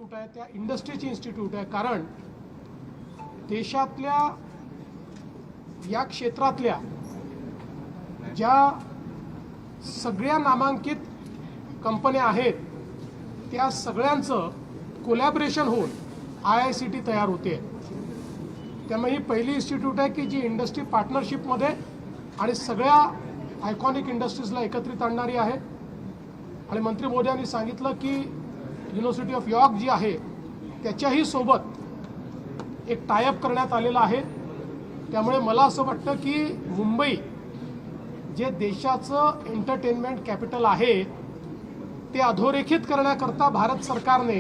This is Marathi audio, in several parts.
इन्स्टिट्यूट आहे त्या इंडस्ट्रीची इन्स्टिट्यूट आहे, कारण देशातल्या या क्षेत्रातल्या ज्या सगळ्या नामांकित कंपन्या आहेत त्या सगळ्यांचं कोलॅबरेशन होऊन IICT तयार होते. त्यामुळे ही पहिली इन्स्टिट्यूट आहे की जी इंडस्ट्री पार्टनरशिपमध्ये आणि सगळ्या आयकॉनिक इंडस्ट्रीजला एकत्रित आणणारी आहे. आणि मंत्री महोदयांनी सांगितलं की युनिव्हर्सिटी ऑफ यॉर्क जी आहे त्याच्याही सोबत एक टायअप करण्यात आलेला आहे. त्यामुळे मला असं वाटतं की मुंबई जे देशाचं एंटरटेनमेंट कॅपिटल आहे ते अधोरेखित करण्याकरता भारत सरकारने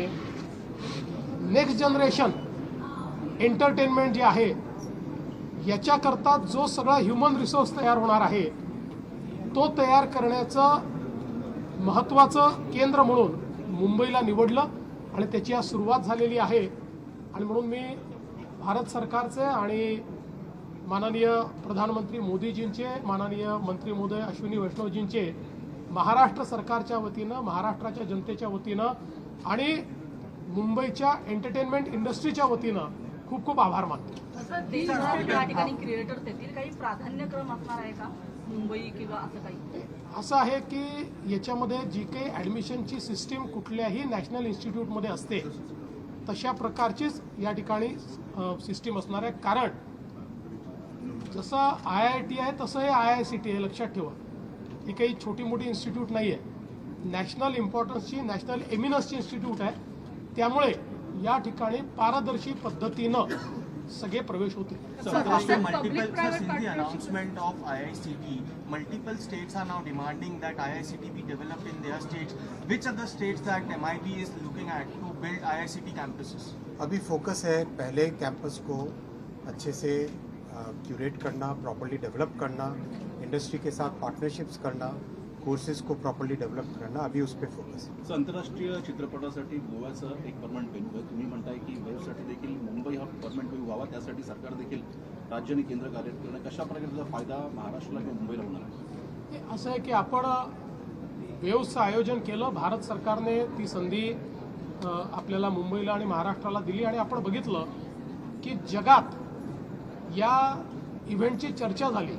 नेक्स्ट जनरेशन एंटरटेनमेंट जे आहे याच्याकरता जो सगळा ह्युमन रिसोर्स तयार होणार आहे तो तयार करण्याचं महत्त्वाचं केंद्र म्हणून मुंबईला निवडलं आणि त्याची आज सुरुवात झालेली आहे. आणि म्हणून मी भारत सरकारचे आणि माननीय प्रधानमंत्री मोदीजींचे, माननीय मंत्री महोदय अश्विनी वैष्णवजींचे महाराष्ट्र सरकारच्या वतीनं, महाराष्ट्राच्या जनतेच्या वतीनं आणि मुंबईच्या एंटरटेनमेंट इंडस्ट्रीच्या वतीनं खूप खूप आभार मानतो. या ठिकाणी क्रिएटर्स येतील, काही प्राधान्यक्रम असणार आहे का मुंबई किंवा असं काही? असं आहे की याच्यामध्ये जी काही ॲडमिशनची सिस्टीम कुठल्याही नॅशनल इन्स्टिट्यूटमध्ये असते तशा प्रकारचीच या ठिकाणी सिस्टीम असणार आहे. कारण जसं IIT आहे तसं हे IICT आहे, लक्षात ठेवा. ही काही छोटी मोठी इन्स्टिट्यूट नाही आहे, नॅशनल इम्पॉर्टन्सची, नॅशनल एमिनन्सची इन्स्टिट्यूट आहे. त्यामुळे या ठिकाणी पारदर्शी पद्धतीनं सगळे प्रवेश होतील. announcement of IICT, multiple states are now demanding that IICT be developed in their states. Which are the states that MIT is looking at to build IICT campuses? अभी फोकस है पहले कैंपस को अच्छे से क्यूरेट करना, प्रॉपर्ली डेवलप करना, इंडस्ट्री के साथ पार्टनरशिप्स करना, कोर्सेज को प्रॉपर्ली डेवलप करना, अभी उस पर फोकस है. आंतरराष्ट्रीय चित्रपटासाठी गोव्याचं एक परमनंट वेन्यू आहे. तुम्ही म्हणताय की वेबसाठी देखील मुंबई हा परमनंट वेन्यू व्हावा, त्यासाठी सरकार देखील राज्य आणि केंद्र कार्य करणं, कशा प्रकारचा फायदा महाराष्ट्राला किंवा मुंबईला होणार आहे? असं आहे की आपण वेव्सचं आयोजन केलं, भारत सरकारने ती संधी आपल्याला मुंबईला आणि महाराष्ट्राला दिली. आणि आपण बघितलं की जगात या इव्हेंटची चर्चा झाली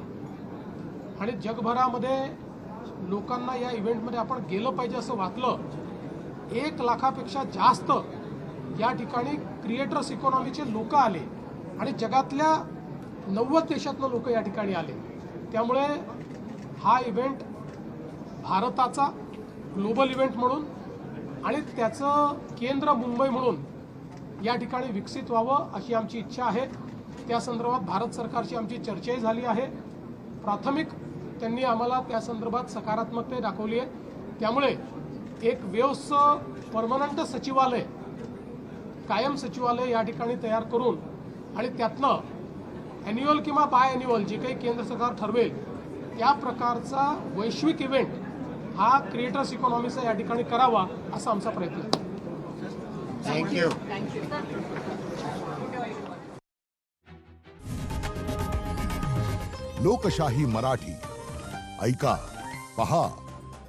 आणि जगभरामध्ये लोकांना या इव्हेंटमध्ये आपण गेलं पाहिजे असं वाटलं. 1 लाखापेक्षा जास्त या ठिकाणी क्रिएटर्स इकॉनॉमीचे लोक आले आणि जगातल्या 90 देशातनं लोक या ठिकाणी आले. त्यामुळे हा इव्हेंट भारताचा ग्लोबल इव्हेंट म्हणून आणि त्याचं केंद्र मुंबई म्हणून या ठिकाणी विकसित व्हावं अशी आमची इच्छा आहे. त्या संदर्भात भारत सरकारशी आमची चर्चाही झाली आहे. प्राथमिक त्यांनी आम्हाला त्या संदर्भात सकारात्मकता दाखवली आहे. त्यामुळे एक वेव्सचं परमनंट सचिवालय, कायम सचिवालय या ठिकाणी तयार करून आणि त्यातनं ॲन्युअल किंवा बाय ॲन्युअल जे काही केंद्र सरकार ठरवेल त्या प्रकारचा वैश्विक इव्हेंट हा क्रिएटर्स इकॉनॉमीचा या ठिकाणी करावा असा आमचा प्रयत्न आहे. थँक्यू. लोकशाही मराठी ऐका, पहा,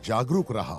जागरूक रहा.